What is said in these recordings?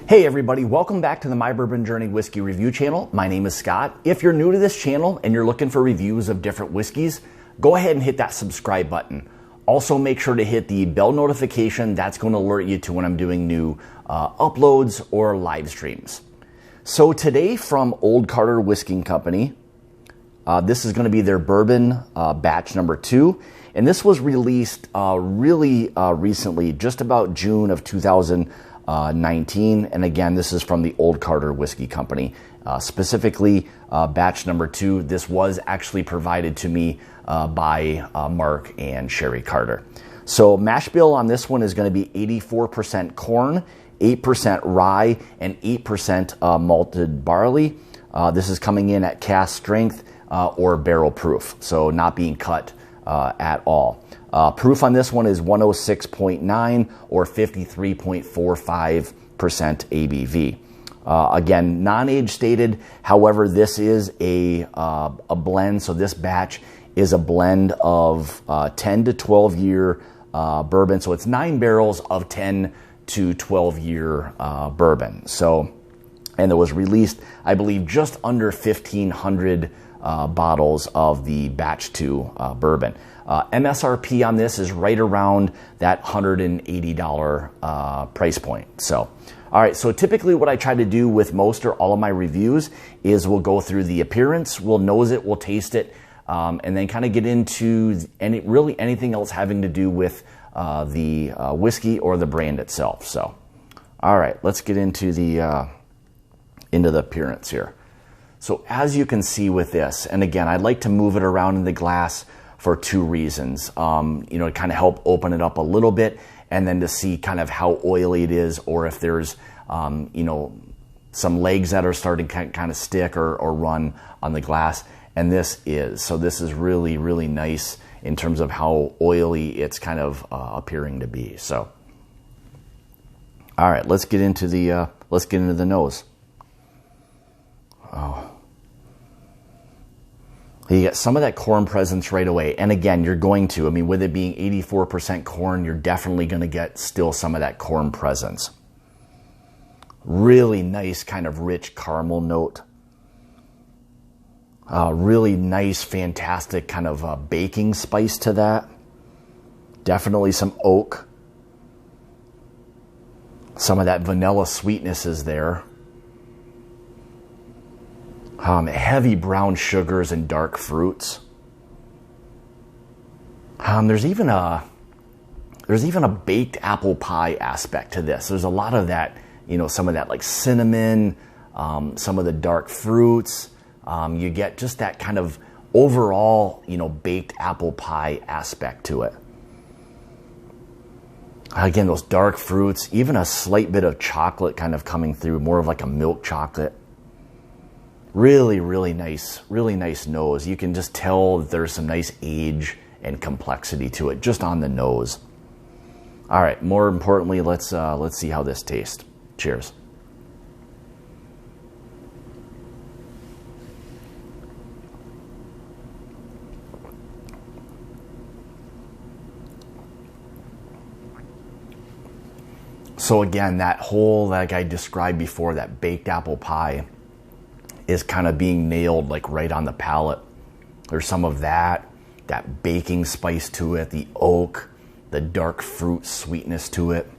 Hey everybody, welcome back to the My Bourbon Journey Whiskey Review channel. My name is Scott. If you're new to this channel and you're looking for reviews of different whiskeys, go ahead and hit that subscribe button. Also make sure to hit the bell notification. That's going to alert you to when I'm doing new uploads or live streams. So today from Old Carter Whiskey Company, this is going to be their bourbon batch number 2. And this was released really recently, just about June of 2019. And again, this is from the Old Carter Whiskey Company. Specifically, batch number 2. This was actually provided to me by Mark and Sherry Carter. So mash bill on this one is going to be 84% corn, 8% rye, and 8% malted barley. This is coming in at cask strength or barrel proof, so not being cut at all. Proof on this one is 106.9 or 53.45% ABV. Again, non-age stated. However, this is a blend. So this batch is a blend of 10 to 12 year bourbon. So it's 9 barrels of 10 to 12 year bourbon. So, and it was released, I believe, just under 1,500 bottles of the batch 2 bourbon. MSRP on this is right around that $180 price point. So, all right, so typically what I try to do with most or all of my reviews is we'll go through the appearance, we'll nose it, we'll taste it, and then kind of get into really anything else having to do with the whiskey or the brand itself. So, all right, let's get into the appearance here. So as you can see with this, and again, I'd like to move it around in the glass for 2 reasons. To kind of help open it up a little bit, and then to see kind of how oily it is, or if there's, some legs that are starting to kind of stick or run on the glass. And this is really, really nice in terms of how oily it's kind of appearing to be. So, all right, let's get into the nose. Oh. You get some of that corn presence right away. And again, you're going to, with it being 84% corn, you're definitely going to get still some of that corn presence. Really nice kind of rich caramel note. Really nice, fantastic kind of baking spice to that. Definitely some oak. Some of that vanilla sweetness is there. Heavy brown sugars and dark fruits. There's even a baked apple pie aspect to this. There's a lot of that, some of that like cinnamon, some of the dark fruits. You get just that kind of overall, baked apple pie aspect to it. Again, those dark fruits, even a slight bit of chocolate kind of coming through, more of like a milk chocolate. Really, really nice nose. You can just tell that there's some nice age and complexity to it just on the nose. All right, more importantly, let's see how this tastes. Cheers. So again, that whole, like I described before, that baked apple pie is kind of being nailed like right on the palate. There's some of that baking spice to it, the oak, the dark fruit sweetness to it.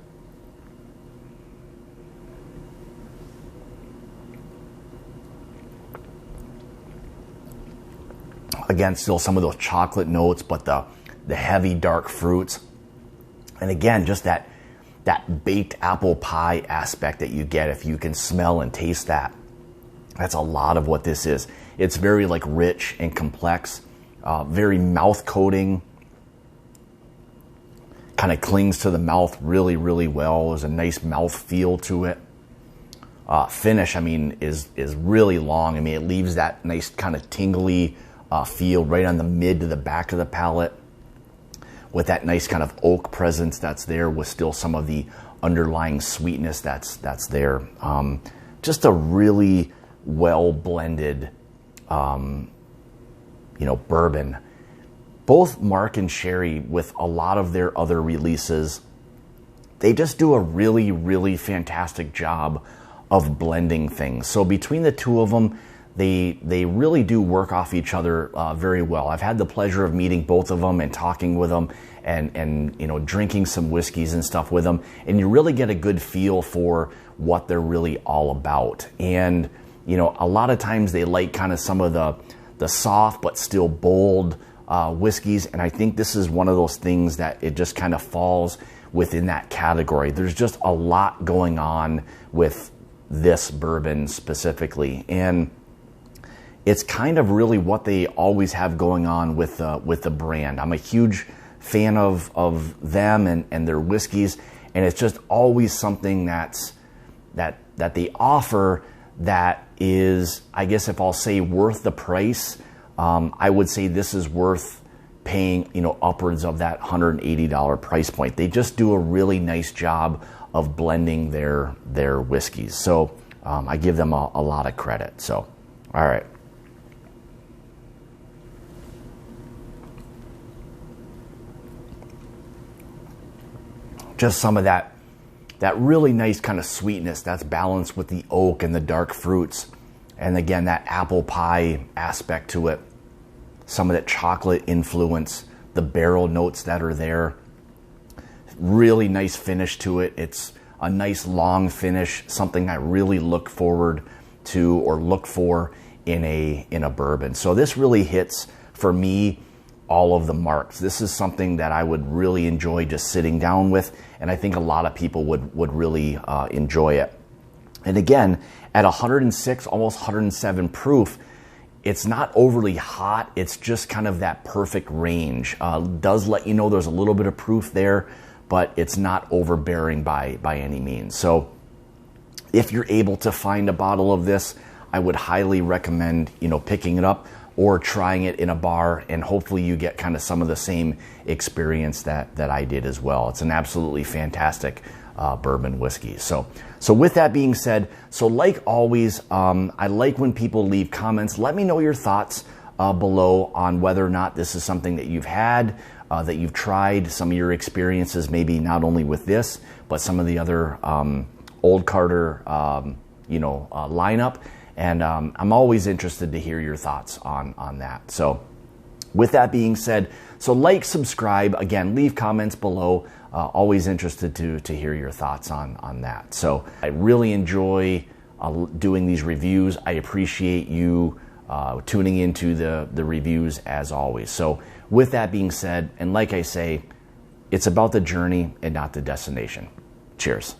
Again, still some of those chocolate notes, but the heavy dark fruits. And again, just that baked apple pie aspect that you get if you can smell and taste that. That's a lot of what this is. It's very like rich and complex, very mouth coating, kind of clings to the mouth really, really well. There's a nice mouth feel to it. Finish, is really long. It leaves that nice kind of tingly feel right on the mid to the back of the palate, with that nice kind of oak presence that's there, with still some of the underlying sweetness that's there. Just a really well blended, bourbon. Both Mark and Sherry, with a lot of their other releases, they just do a really, really fantastic job of blending things. So between the two of them, they really do work off each other very well. I've had the pleasure of meeting both of them and talking with them and you know, drinking some whiskeys and stuff with them, and you really get a good feel for what they're really all about. And you know, a lot of times they like kind of some of the soft but still bold whiskeys, and I think this is one of those things that it just kind of falls within that category. There's just a lot going on with this bourbon specifically, and it's kind of really what they always have going on with the brand. I'm a huge fan of them and their whiskeys, and it's just always something that they offer that is, I guess if I'll say worth the price, I would say this is worth paying, you know, upwards of that $180 price point. They just do a really nice job of blending their whiskeys. So I give them a lot of credit. So, all right. Just some of that really nice kind of sweetness that's balanced with the oak and the dark fruits. And again, that apple pie aspect to it. Some of that chocolate influence, the barrel notes that are there. Really nice finish to it. It's a nice long finish, something I really look forward to or look for in a bourbon. So this really hits, for me, all of the marks. This is something that I would really enjoy just sitting down with, and I think a lot of people would really enjoy it. And again, at 106, almost 107 proof, it's not overly hot. It's just kind of that perfect range. Does let you know there's a little bit of proof there, but it's not overbearing by any means. So if you're able to find a bottle of this, I would highly recommend, you know, picking it up or trying it in a bar, and hopefully you get kind of some of the same experience that I did as well. It's an absolutely fantastic bourbon whiskey. So with that being said, so like always, I like when people leave comments. Let me know your thoughts below on whether or not this is something that you've had, that you've tried, some of your experiences, maybe not only with this, but some of the other Old Carter, lineup. And I'm always interested to hear your thoughts on that. So with that being said, so like, subscribe, again, leave comments below. Always interested to hear your thoughts on that. So I really enjoy doing these reviews. I appreciate you tuning into the reviews as always. So with that being said, and like I say, it's about the journey and not the destination. Cheers.